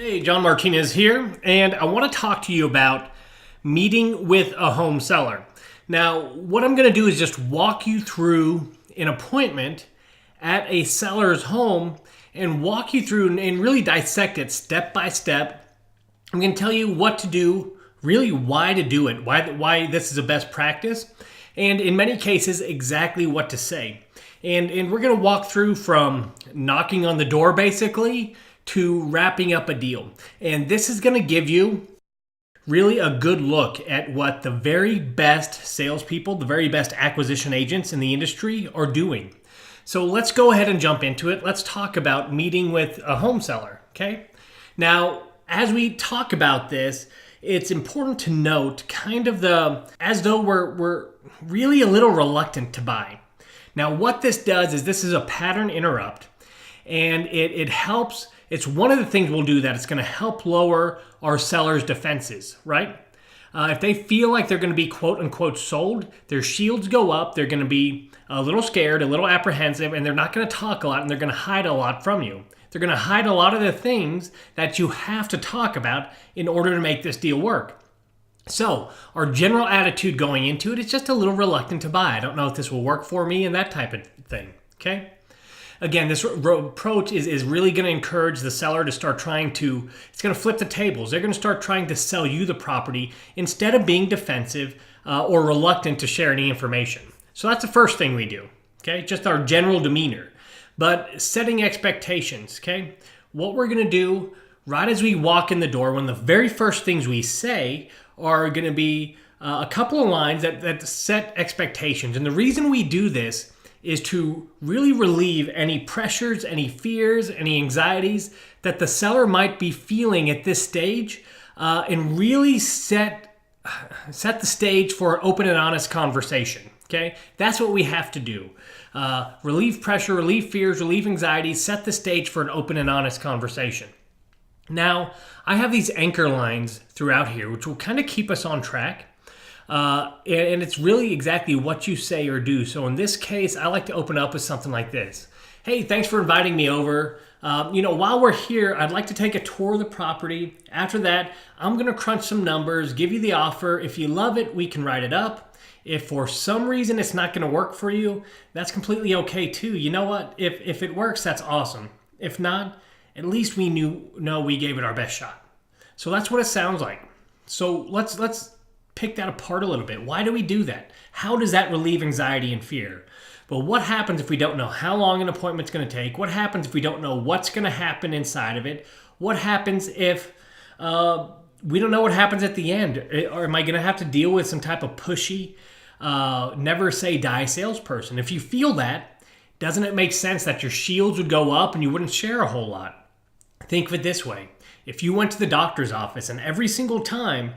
Hey, John Martinez here, and I want to talk to you about meeting with a home seller. Now, what I'm going to do is just walk you through an appointment at a seller's home and walk you through and really dissect it step by step. I'm going to tell you what to do, really why to do it, why this is a best practice, and in many cases, exactly what to say. And we're going to walk through from knocking on the door, basically, to wrapping up a deal. And this is going to give you really a good look at what the very best salespeople, the very best acquisition agents in the industry are doing. So let's go ahead and jump into it. Let's talk about meeting with a home seller, okay? Now, as we talk about this, it's important to note as though we're really a little reluctant to buy. Now, what this does is this is a pattern interrupt, and it helps. It's one of the things we'll do that it's going to help lower our sellers' defenses, right? If they feel like they're going to be quote unquote sold, their shields go up. They're going to be a little scared, a little apprehensive, and they're not going to talk a lot, and they're going to hide a lot from you. They're going to hide a lot of the things that you have to talk about in order to make this deal work. So our general attitude going into it is just a little reluctant to buy. I don't know if this will work for me and that type of thing, okay? Again, this approach is really going to encourage the seller to start it's going to flip the tables. They're going to start trying to sell you the property instead of being defensive or reluctant to share any information. So that's the first thing we do, okay? Just our general demeanor. But setting expectations, okay? What we're going to do right as we walk in the door, one of the very first things we say are going to be a couple of lines that set expectations. And the reason we do this is to really relieve any pressures, any fears, any anxieties that the seller might be feeling at this stage, and really set the stage for open and honest conversation. Okay, that's what we have to do. Relieve pressure, relieve fears, relieve anxiety, set the stage for an open and honest conversation. Now, I have these anchor lines throughout here, which will kind of keep us on track. And it's really exactly what you say or do. So in this case, I like to open up with something like this. Hey, thanks for inviting me over. While we're here, I'd like to take a tour of the property. After that, I'm going to crunch some numbers, give you the offer. If you love it, we can write it up. If for some reason it's not going to work for you, that's completely okay too. You know what? If it works, that's awesome. If not, at least we know we gave it our best shot. So that's what it sounds like. So let's pick that apart a little bit. Why do we do that? How does that relieve anxiety and fear? Well, what happens if we don't know how long an appointment's going to take? What happens if we don't know what's going to happen inside of it? What happens if we don't know what happens at the end? Or am I going to have to deal with some type of pushy, never say die salesperson? If you feel that, doesn't it make sense that your shields would go up and you wouldn't share a whole lot? Think of it this way. If you went to the doctor's office and every single time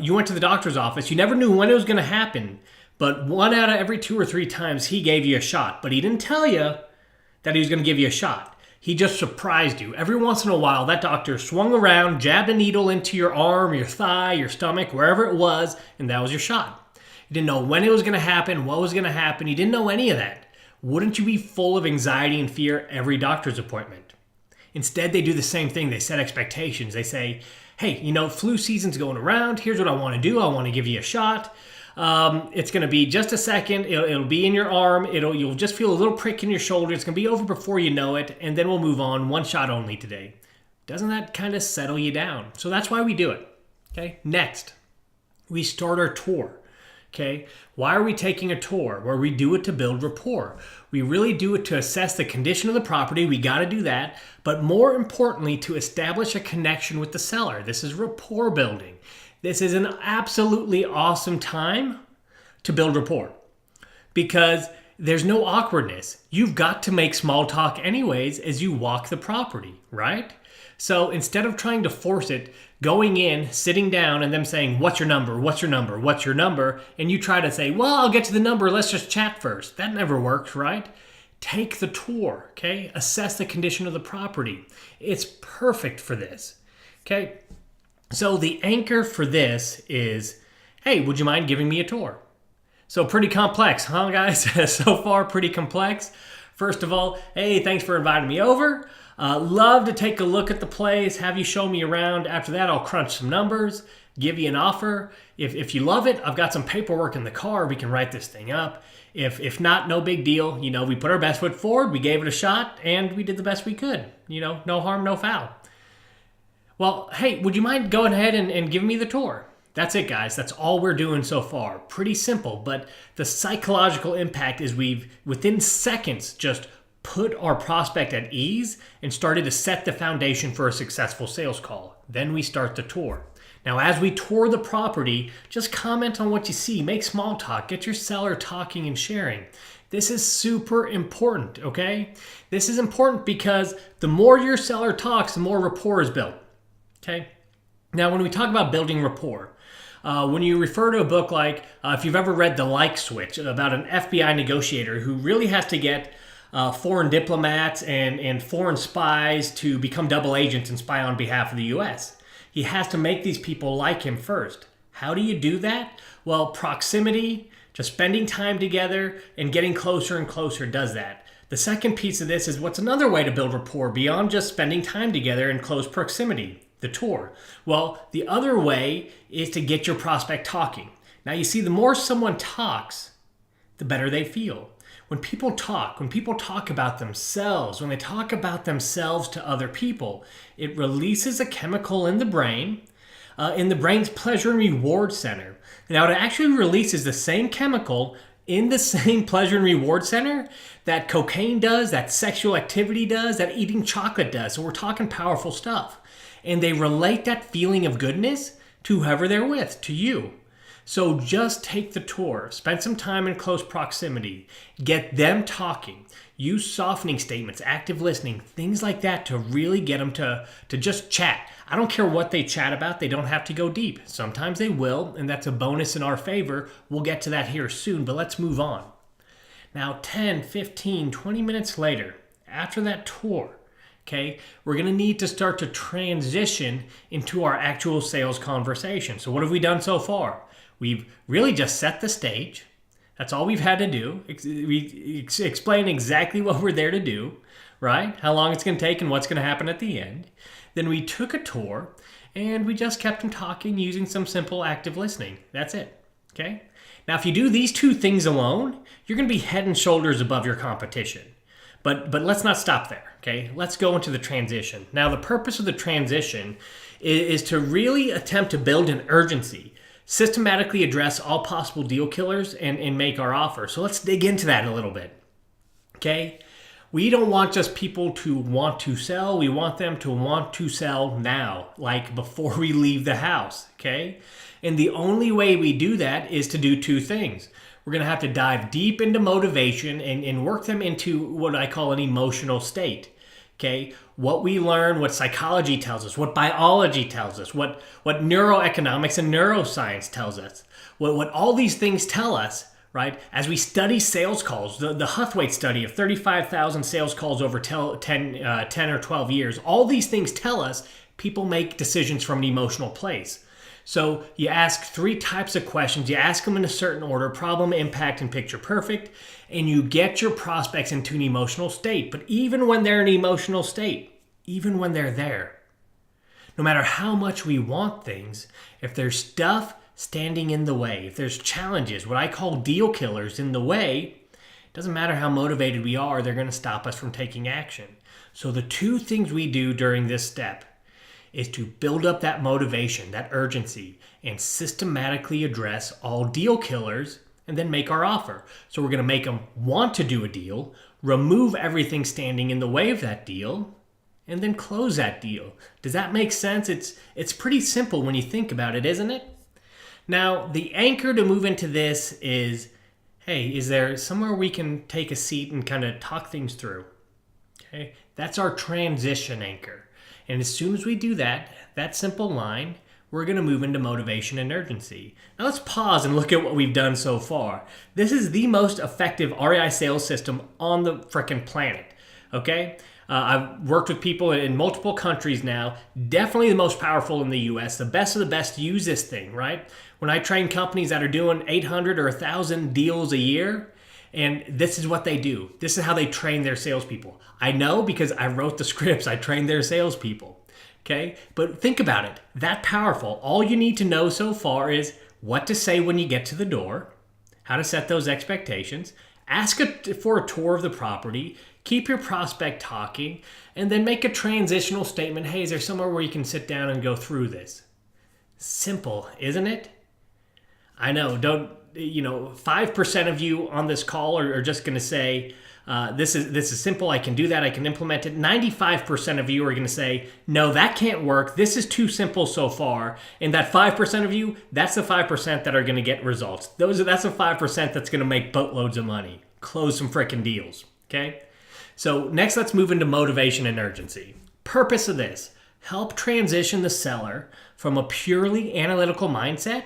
you went to the doctor's office, you never knew when it was going to happen, but 1 out of every 2 or 3 times he gave you a shot, but he didn't tell you that he was going to give you a shot. He just surprised you. Every once in a while, that doctor swung around, jabbed a needle into your arm, your thigh, your stomach, wherever it was, and that was your shot. You didn't know when it was going to happen, what was going to happen. You didn't know any of that. Wouldn't you be full of anxiety and fear every doctor's appointment? Instead, they do the same thing. They set expectations. They say, hey, flu season's going around. Here's what I want to do. I want to give you a shot. It's going to be just a second. It'll be in your arm. You'll just feel a little prick in your shoulder. It's going to be over before you know it. And then we'll move on. 1 shot only today. Doesn't that kind of settle you down? So that's why we do it. Okay. Next, we start our tour. Okay. Why are we taking a tour? Well, we do it to build rapport. We really do it to assess the condition of the property. We got to do that. But more importantly, to establish a connection with the seller. This is rapport building. This is an absolutely awesome time to build rapport because there's no awkwardness. You've got to make small talk anyways as you walk the property, right? So instead of trying to force it, going in, sitting down, and them saying, what's your number, what's your number, what's your number, and you try to say, well, I'll get to the number, let's just chat first. That never works, right? Take the tour, okay? Assess the condition of the property. It's perfect for this, okay? So the anchor for this is, hey, would you mind giving me a tour? So pretty complex, huh, guys? So far, pretty complex. First of all, hey, thanks for inviting me over. Love to take a look at the place, have you show me around. After that, I'll crunch some numbers, give you an offer. If you love it, I've got some paperwork in the car. We can write this thing up. If not, no big deal. We put our best foot forward, we gave it a shot, and we did the best we could. No harm, no foul. Well, hey, would you mind going ahead and giving me the tour? That's it, guys. That's all we're doing so far. Pretty simple, but the psychological impact is we've, within seconds, just put our prospect at ease and started to set the foundation for a successful sales call. Then we start the tour. Now, as we tour the property, just comment on what you see, make small talk, get your seller talking and sharing. This is super important, okay? This is important because the more your seller talks, the more rapport is built. Okay. Now, when we talk about building rapport, when you refer to a book like, if you've ever read The Like Switch, about an FBI negotiator who really has to get foreign diplomats and foreign spies to become double agents and spy on behalf of the U.S., he has to make these people like him first. How do you do that? Well, proximity, just spending time together and getting closer and closer does that. The second piece of this is what's another way to build rapport beyond just spending time together in close proximity. The tour. Well, the other way is to get your prospect talking. Now, you see, the more someone talks, the better they feel. When people talk about themselves, when they talk about themselves to other people, it releases a chemical in the brain's pleasure and reward center. Now, it actually releases the same chemical in the same pleasure and reward center that cocaine does, that sexual activity does, that eating chocolate does. So we're talking powerful stuff. And they relate that feeling of goodness to whoever they're with, to you. So just take the tour, spend some time in close proximity, get them talking, use softening statements, active listening, things like that to really get them to just chat. I don't care what they chat about, they don't have to go deep. Sometimes they will, and that's a bonus in our favor. We'll get to that here soon, but let's move on. Now, 10, 15, 20 minutes later, after that tour, okay, we're going to need to start to transition into our actual sales conversation. So what have we done so far? We've really just set the stage. That's all we've had to do. We explain exactly what we're there to do, right? How long it's going to take and what's going to happen at the end. Then we took a tour and we just kept them talking using some simple active listening. That's it, okay? Now, if you do these two things alone, you're going to be head and shoulders above your competition. But let's not stop there, okay? Let's go into the transition. Now, the purpose of the transition is to really attempt to build an urgency, systematically address all possible deal killers, and make our offer. So let's dig into that a little bit, okay? We don't want just people to want to sell. We want them to want to sell now, like before we leave the house, okay? And the only way we do that is to do two things. We're going to have to dive deep into motivation and work them into what I call an emotional state. Okay, what we learn, what psychology tells us, what biology tells us, what neuroeconomics and neuroscience tells us, what all these things tell us, right? As we study sales calls, the Huthwaite study of 35,000 sales calls over 10 or 12 years, all these things tell us people make decisions from an emotional place. So you ask three types of questions. You ask them in a certain order: problem, impact, and picture perfect. And you get your prospects into an emotional state. But even when they're in an emotional state, even when they're there, no matter how much we want things, if there's stuff standing in the way, if there's challenges, what I call deal killers in the way, it doesn't matter how motivated we are, they're going to stop us from taking action. So the two things we do during this step is to build up that motivation, that urgency, and systematically address all deal killers and then make our offer. So we're going to make them want to do a deal, remove everything standing in the way of that deal, and then close that deal. Does that make sense? It's pretty simple when you think about it, isn't it? Now, the anchor to move into this is, hey, is there somewhere we can take a seat and kind of talk things through? Okay, that's our transition anchor. And as soon as we do that simple line, we're going to move into motivation and urgency. Now let's pause and look at what we've done so far. This is the most effective REI sales system on the frickin' planet, okay? I've worked with people in multiple countries now. Definitely the most powerful in the US. The best of the best use this thing, right? When I train companies that are doing 800 or 1,000 deals a year, And this is what they do. This is how they train their salespeople. I know because I wrote the scripts. I trained their salespeople. Okay? But think about it. That powerful. All you need to know so far is what to say when you get to the door, how to set those expectations, ask for a tour of the property, keep your prospect talking, and then make a transitional statement. Hey, is there somewhere where you can sit down and go through this? Simple, isn't it? I know, 5% of you on this call are just going to say, this is simple, I can do that, I can implement it. 95% of you are going to say, no, that can't work, this is too simple so far. And that 5% of you, that's the 5% that are going to get results. That's the 5% that's going to make boatloads of money, close some freaking deals, okay? So next, let's move into motivation and urgency. Purpose of this, help transition the seller from a purely analytical mindset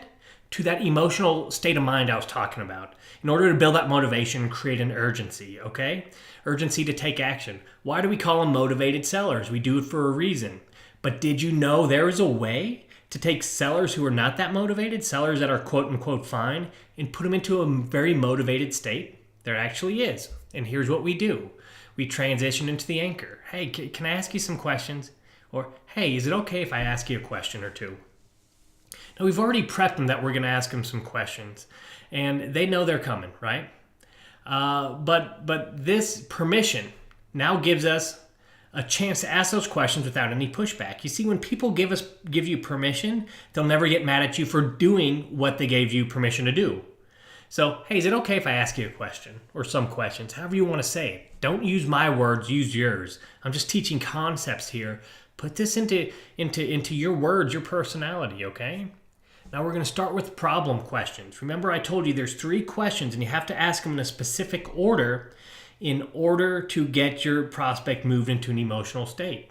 to that emotional state of mind I was talking about in order to build that motivation and create an urgency, okay? Urgency to take action. Why do we call them motivated sellers? We do it for a reason. But did you know there is a way to take sellers who are not that motivated, sellers that are quote unquote fine, and put them into a very motivated state? There actually is. And here's what we do. We transition into the anchor. Hey, can I ask you some questions? Or, hey, is it okay if I ask you a question or two? Now, we've already prepped them that we're going to ask them some questions, and they know they're coming, right? But this permission now gives us a chance to ask those questions without any pushback. You see, when people give you permission, they'll never get mad at you for doing what they gave you permission to do. So, hey, is it okay if I ask you a question or some questions? However you want to say it. Don't use my words, use yours. I'm just teaching concepts here. Put this into your words, your personality, okay? Now we're going to start with problem questions. Remember I told you there's 3 questions and you have to ask them in a specific order in order to get your prospect moved into an emotional state.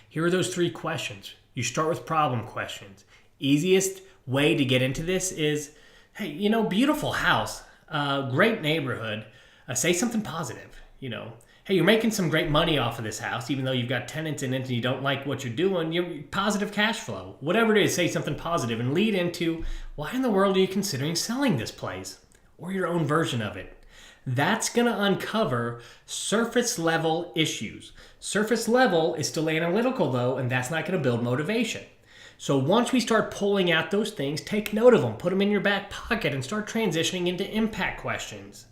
Here are those 3 questions. You start with problem questions. Easiest way to get into this is, hey, beautiful house, great neighborhood. Say something positive, Hey, you're making some great money off of this house, even though you've got tenants in it and you don't like what you're doing. You're positive cash flow. Whatever it is, say something positive and lead into, why in the world are you considering selling this place? Or your own version of it. That's going to uncover surface level issues. Surface level is still analytical though, and that's not going to build motivation. So once we start pulling out those things, take note of them, put them in your back pocket, and start transitioning into impact questions.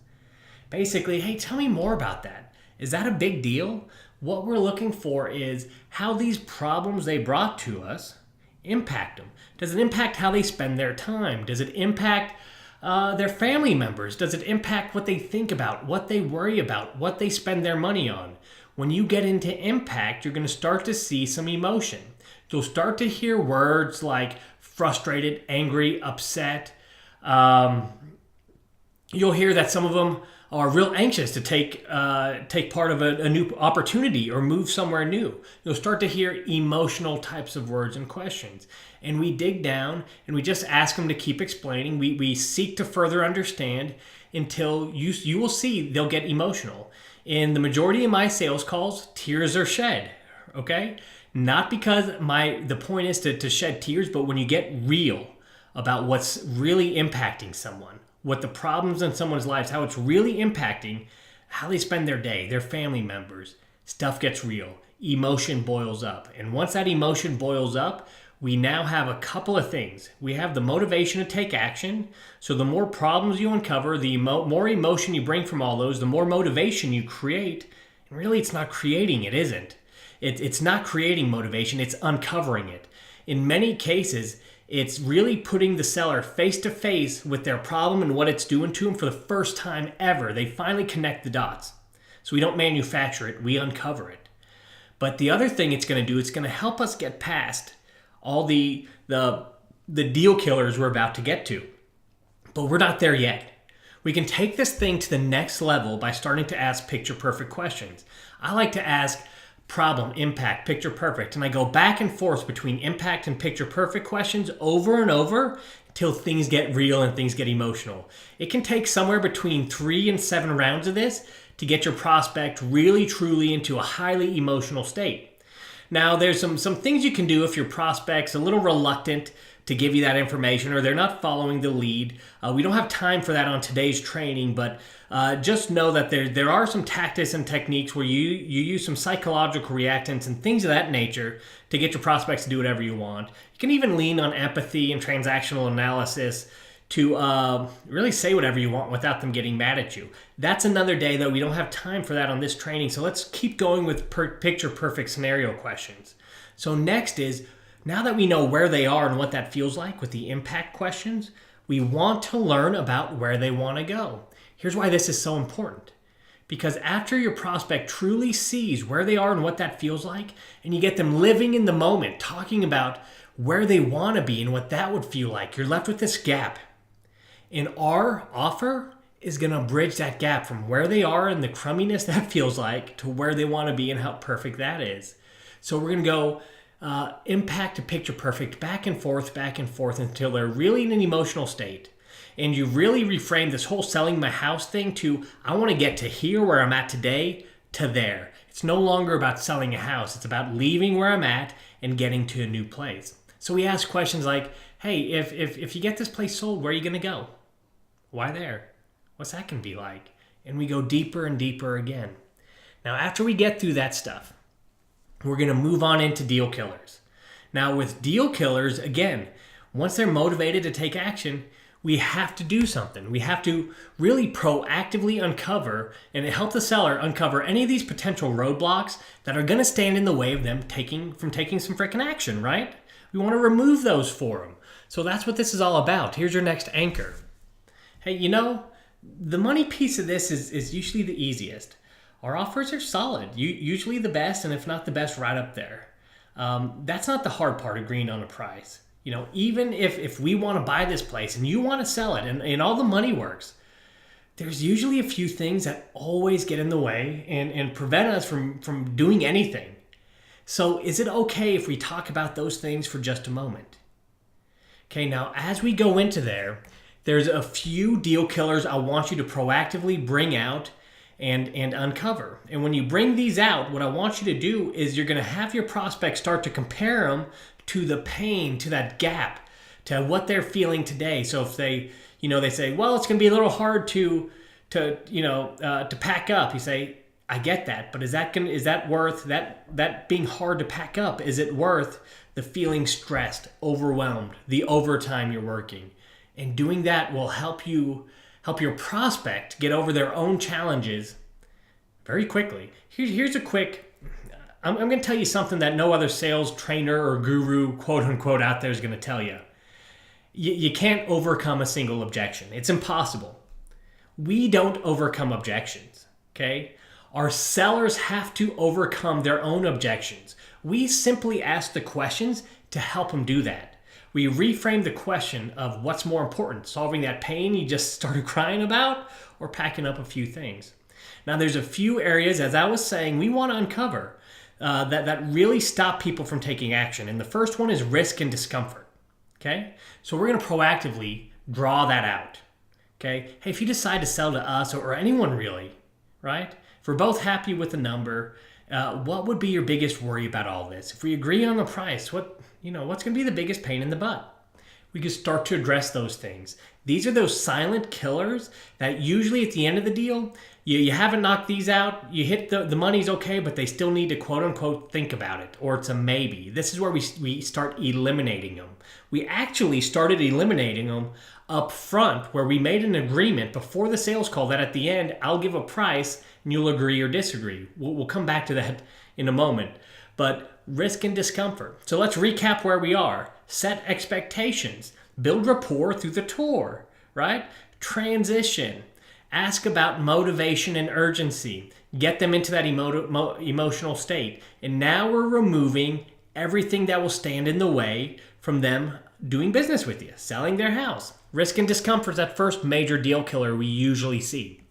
Basically, hey, tell me more about that. Is that a big deal? What we're looking for is how these problems they brought to us impact them. Does it impact how they spend their time? Does it impact their family members? Does it impact what they think about, what they worry about, what they spend their money on? When you get into impact, you're going to start to see some emotion. You'll start to hear words like frustrated, angry, upset. You'll hear that some of them are real anxious to take part of a new opportunity or move somewhere new. You'll start to hear emotional types of words and questions. And we dig down and we just ask them to keep explaining. We seek to further understand until you will see they'll get emotional. In the majority of my sales calls, tears are shed, okay? Not because the point is to shed tears, but when you get real about what's really impacting someone, what the problems in someone's lives, how it's really impacting how they spend their day, their family members. Stuff gets real. Emotion boils up. And once that emotion boils up, we now have a couple of things. We have the motivation to take action. So the more problems you uncover, the more emotion you bring from all those, the more motivation you create. And really, it's not creating it, isn't? It's not creating motivation, it's uncovering it. In many cases, it's really putting the seller face to face with their problem and what it's doing to them for the first time ever. They finally connect the dots. So we don't manufacture it, we uncover it. But the other thing it's going to do, it's going to help us get past all the deal killers we're about to get to. But we're not there yet. We can take this thing to the next level by starting to ask picture perfect questions. I like to ask problem, impact, picture perfect. And I go back and forth between impact and picture perfect questions over and over until things get real and things get emotional. It can take somewhere between 3 and 7 rounds of this to get your prospect really truly into a highly emotional state. Now, there's some things you can do if your prospect's a little reluctant to give you that information or they're not following the lead. We don't have time for that on today's training, but just know that there are some tactics and techniques where you use some psychological reactants and things of that nature to get your prospects to do whatever you want. You can even lean on empathy and transactional analysis to really say whatever you want without them getting mad at you. That's another day, though. We don't have time for that on this training, so let's keep going with picture perfect scenario questions. So next is, now that we know where they are and what that feels like with the impact questions, we want to learn about where they want to go. Here's why this is so important. Because after your prospect truly sees where they are and what that feels like, and you get them living in the moment, talking about where they want to be and what that would feel like, you're left with this gap. And our offer is going to bridge that gap from where they are and the crumminess that feels like to where they want to be and how perfect that is. So we're going to go impact to picture perfect, back and forth until they're really in an emotional state. And you really reframe this whole selling my house thing to, I want to get to here where I'm at today to there. It's no longer about selling a house. It's about leaving where I'm at and getting to a new place. So we ask questions like, hey, if you get this place sold, where are you going to go? Why there? What's that going to be like? And we go deeper and deeper again. Now, after we get through that stuff, we're going to move on into deal killers. Now, with deal killers, again, once they're motivated to take action, we have to do something. We have to really proactively uncover and help the seller uncover any of these potential roadblocks that are going to stand in the way of them taking some freaking action, right? We want to remove those for them. So that's what this is all about. Here's your next anchor. Hey, the money piece of this is usually the easiest. Our offers are solid, usually the best, and if not the best, right up there. That's not the hard part, agreeing on a price. Even if we want to buy this place and you want to sell it and all the money works, there's usually a few things that always get in the way and prevent us from doing anything. So is it okay if we talk about those things for just a moment? Okay, now as we go into there's a few deal killers I want you to proactively bring out and uncover. And when you bring these out, what I want you to do is you're going to have your prospects start to compare them to the pain, to that gap, to what they're feeling today. So if they say, well, it's going to be a little hard to pack up. You say, I get that, but is that worth that being hard to pack up? Is it worth the feeling stressed, overwhelmed, the overtime you're working? And doing that will help your prospect get over their own challenges very quickly. Here's a quick, I'm going to tell you something that no other sales trainer or guru, quote unquote, out there is going to tell you. You can't overcome a single objection. It's impossible. We don't overcome objections, okay? Our sellers have to overcome their own objections. We simply ask the questions to help them do that. We reframe the question of what's more important, solving that pain you just started crying about or packing up a few things. Now, there's a few areas, as I was saying, we want to uncover that really stop people from taking action. And the first one is risk and discomfort, okay? So we're going to proactively draw that out, okay? Hey, if you decide to sell to us or anyone really, right? If we're both happy with the number, what would be your biggest worry about all this? If we agree on the price, what's going to be the biggest pain in the butt? We can start to address those things. These are those silent killers that usually at the end of the deal, you haven't knocked these out, you hit the money's okay, but they still need to quote unquote think about it, or it's a maybe. This is where we start eliminating them. We actually started eliminating them up front, where we made an agreement before the sales call that at the end, I'll give a price and you'll agree or disagree. We'll come back to that in a moment. But risk and discomfort. So let's recap where we are. Set expectations. Build rapport through the tour, right? Transition. Ask about motivation and urgency. Get them into that emotional state. And now we're removing everything that will stand in the way from them doing business with you, selling their house. Risk and discomfort is that first major deal killer we usually see.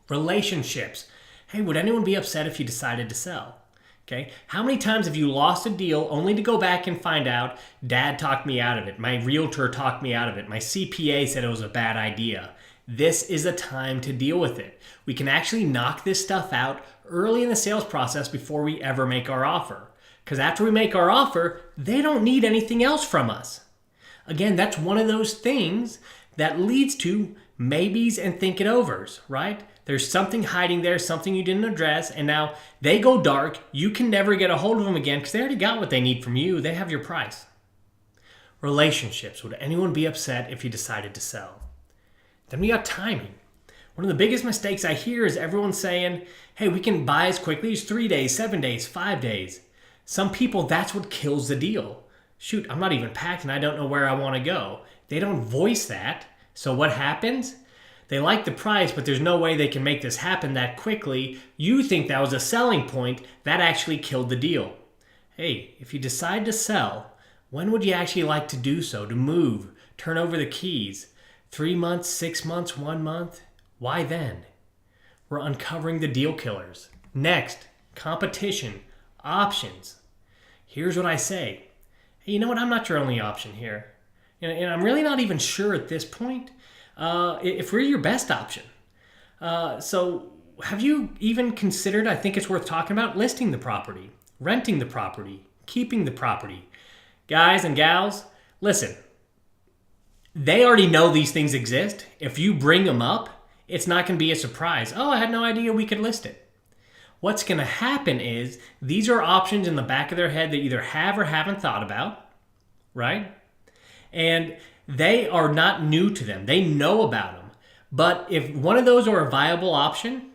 Relationships. Hey, would anyone be upset if you decided to sell? Okay. How many times have you lost a deal only to go back and find out, Dad talked me out of it, my realtor talked me out of it, my CPA said it was a bad idea? This is a time to deal with it. We can actually knock this stuff out early in the sales process before we ever make our offer. Because after we make our offer, they don't need anything else from us. Again, that's one of those things that leads to maybes and think it overs, right? There's something hiding there, something you didn't address, and now they go dark. You can never get a hold of them again because they already got what they need from you. They have your price. Relationships. Would anyone be upset if you decided to sell? Then we got timing. One of the biggest mistakes I hear is everyone saying, hey, we can buy as quickly as 3 days, 7 days, 5 days. Some people, that's what kills the deal. Shoot, I'm not even packed and I don't know where I want to go. They don't voice that. So what happens? They like the price, but there's no way they can make this happen that quickly. You think that was a selling point. That actually killed the deal. Hey, if you decide to sell, when would you actually like to do so? To move, turn over the keys? 3 months, 6 months, 1 month? Why then? We're uncovering the deal killers. Next, competition, options. Here's what I say. Hey, you know what? I'm not your only option here. And I'm really not even sure at this point if we're your best option. So have you even considered, I think it's worth talking about, listing the property, renting the property, keeping the property? Guys and gals, listen, they already know these things exist. If you bring them up, it's not going to be a surprise. Oh, I had no idea we could list it. What's going to happen is these are options in the back of their head they either have or haven't thought about, right? And they are not new to them. They know about them. But if one of those are a viable option,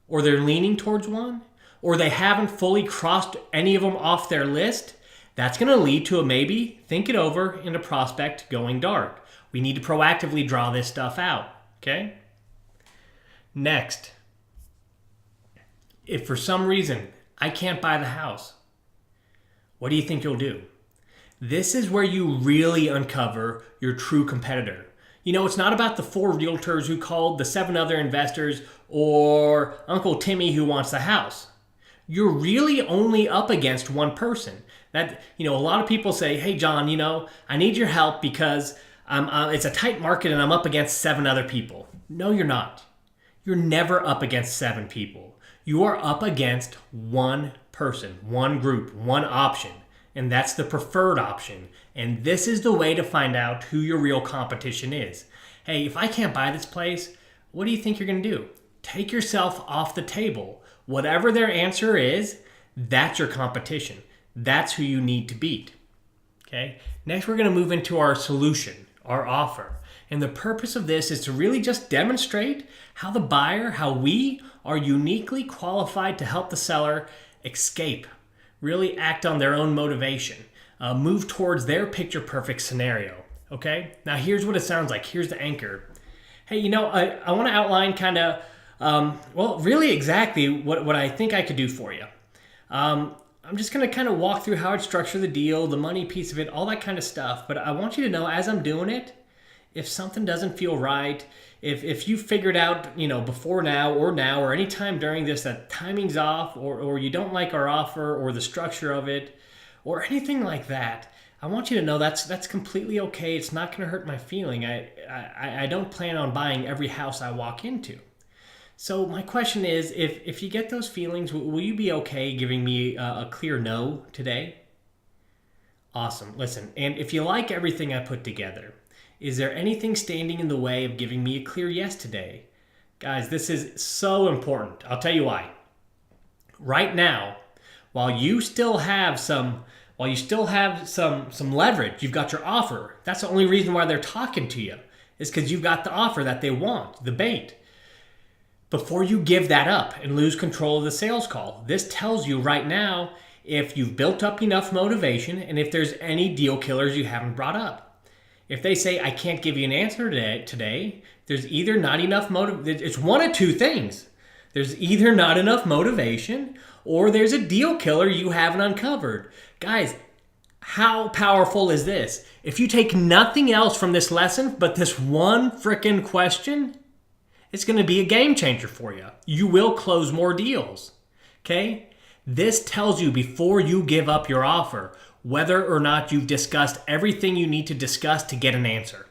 or they're leaning towards one, or they haven't fully crossed any of them off their list, that's going to lead to a maybe, think it over, and a prospect going dark. We need to proactively draw this stuff out, okay? Next, if for some reason I can't buy the house, what do you think you'll do? This is where you really uncover your true competitor. You know, it's not about the 4 realtors who called the 7 other investors or Uncle Timmy who wants the house. You're really only up against one person. That, a lot of people say, hey, John, I need your help because it's a tight market and I'm up against 7 other people. No, you're not. You're never up against 7 people. You are up against one person, one group, one option. And that's the preferred option. And this is the way to find out who your real competition is. Hey, if I can't buy this place, what do you think you're going to do? Take yourself off the table. Whatever their answer is, that's your competition. That's who you need to beat. Okay? Next, we're going to move into our solution, our offer. And the purpose of this is to really just demonstrate how the buyer, how we are uniquely qualified to help the seller escape, really act on their own motivation, move towards their picture-perfect scenario. Okay? Now, here's what it sounds like. Here's the anchor. Hey, I want to outline kind of, really exactly what I think I could do for you. I'm just going to kind of walk through how I'd structure the deal, the money piece of it, all that kind of stuff. But I want you to know as I'm doing it, if something doesn't feel right, if you figured out, before now or any time during this that timing's off or you don't like our offer or the structure of it or anything like that, I want you to know that's completely okay. It's not going to hurt my feeling. I don't plan on buying every house I walk into. So my question is, if you get those feelings, will you be okay giving me a clear no today? Awesome. Listen, and if you like everything I put together, is there anything standing in the way of giving me a clear yes today? Guys, this is so important. I'll tell you why. Right now, while you still have some leverage, you've got your offer. That's the only reason why they're talking to you, is because you've got the offer that they want, the bait. Before you give that up and lose control of the sales call, this tells you right now if you've built up enough motivation and if there's any deal killers you haven't brought up. If they say, I can't give you an answer today, there's either not enough it's one of two things. There's either not enough motivation or there's a deal killer you haven't uncovered. Guys, how powerful is this? If you take nothing else from this lesson but this one frickin' question, it's going to be a game changer for you. You will close more deals. Okay? This tells you before you give up your offer whether or not you've discussed everything you need to discuss to get an answer.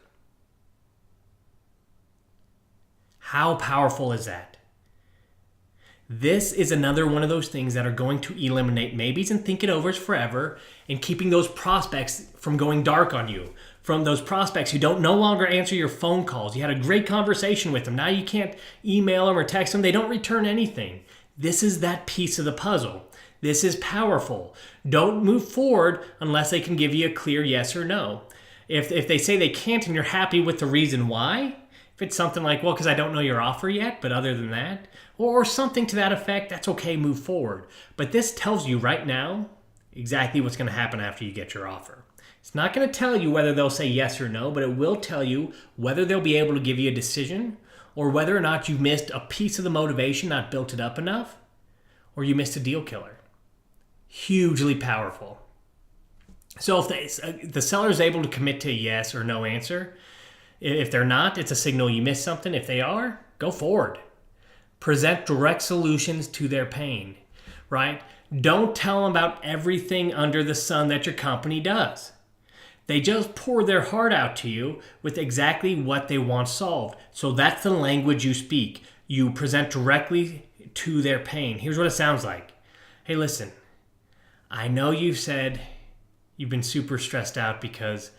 How powerful is that? This is another one of those things that are going to eliminate maybes and think it overs forever, and keeping those prospects from going dark on you. From those prospects who don't no longer answer your phone calls. You had a great conversation with them. Now you can't email them or text them. They don't return anything. This is that piece of the puzzle. This is powerful. Don't move forward unless they can give you a clear yes or no. If they say they can't and you're happy with the reason why, if it's something like, well, because I don't know your offer yet, but other than that, or something to that effect, that's okay, move forward. But this tells you right now exactly what's going to happen after you get your offer. It's not going to tell you whether they'll say yes or no, but it will tell you whether they'll be able to give you a decision, or whether or not you missed a piece of the motivation, not built it up enough, or you missed a deal killer. Hugely powerful. So if the seller is able to commit to a yes or no answer, if they're not, it's a signal you missed something. If they are, go forward. Present direct solutions to their pain, right? Don't tell them about everything under the sun that your company does. They just pour their heart out to you with exactly what they want solved. So that's the language you speak. You present directly to their pain. Here's what it sounds like. Hey, listen, I know you've said you've been super stressed out because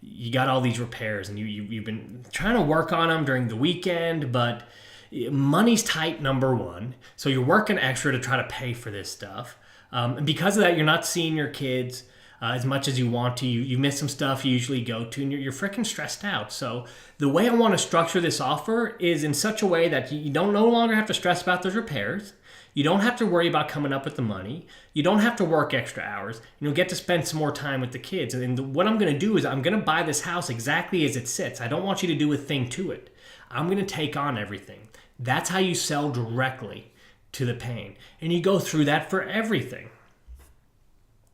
you got all these repairs and you've been trying to work on them during the weekend, but money's tight, number one. So you're working extra to try to pay for this stuff. And because of that, you're not seeing your kids as much as you want to. You miss some stuff you usually go to, and you're freaking stressed out. So the way I want to structure this offer is in such a way that you don't no longer have to stress about those repairs. You don't have to worry about coming up with the money. You don't have to work extra hours. And you'll get to spend some more time with the kids. And what I'm going to do is I'm going to buy this house exactly as it sits. I don't want you to do a thing to it. I'm going to take on everything. That's how you sell directly to the pain. And you go through that for everything.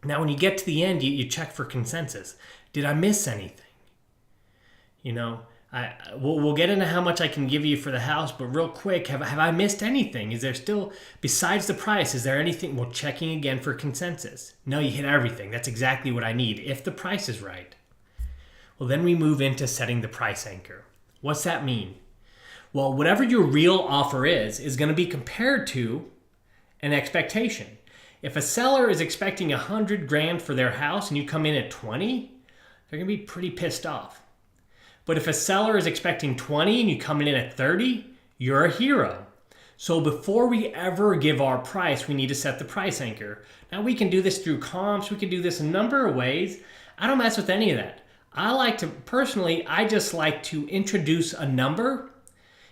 Now, when you get to the end, you check for consensus. Did I miss anything? You know, we'll get into how much I can give you for the house, but real quick, have I missed anything? Is there still, besides the price, is there anything? Well, checking again for consensus. No, you hit everything. That's exactly what I need, if the price is right. Well, then we move into setting the price anchor. What's that mean? Well, whatever your real offer is going to be compared to an expectation. If a seller is expecting $100,000 for their house and you come in at 20, they're going to be pretty pissed off. But if a seller is expecting 20 and you come in at 30, you're a hero. So before we ever give our price, we need to set the price anchor. Now we can do this through comps. We can do this a number of ways. I don't mess with any of that. I just like to introduce a number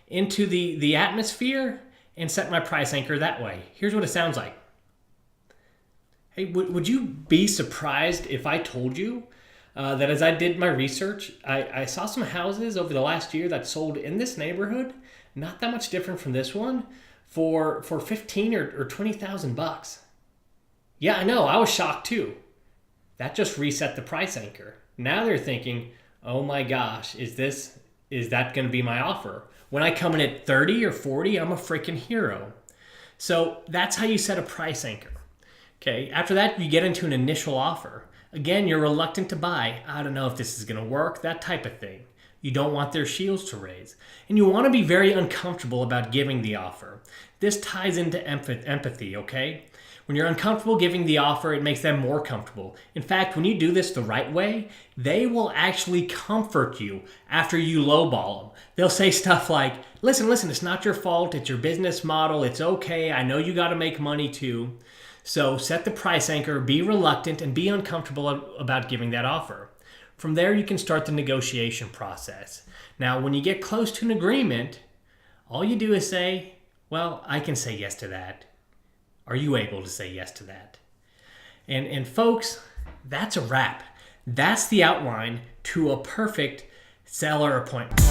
into the atmosphere and set my price anchor that way. Here's what it sounds like. Hey, would you be surprised if I told you that as I did my research, I saw some houses over the last year that sold in this neighborhood, not that much different from this one, for $15,000 or $20,000. Yeah, I know. I was shocked too. That just reset the price anchor. Now they're thinking, oh my gosh, is that going to be my offer? When I come in at 30 or 40, I'm a freaking hero. So that's how you set a price anchor. Okay, after that, you get into an initial offer. Again, you're reluctant to buy. I don't know if this is going to work, that type of thing. You don't want their shields to raise. And you want to be very uncomfortable about giving the offer. This ties into empathy, okay? When you're uncomfortable giving the offer, it makes them more comfortable. In fact, when you do this the right way, they will actually comfort you after you lowball them. They'll say stuff like, listen, it's not your fault. It's your business model. It's okay. I know you got to make money too. So set the price anchor, be reluctant, and be uncomfortable about giving that offer. From there, you can start the negotiation process. Now, when you get close to an agreement, all you do is say, well, I can say yes to that. Are you able to say yes to that? And folks, that's a wrap. That's the outline to a perfect seller appointment.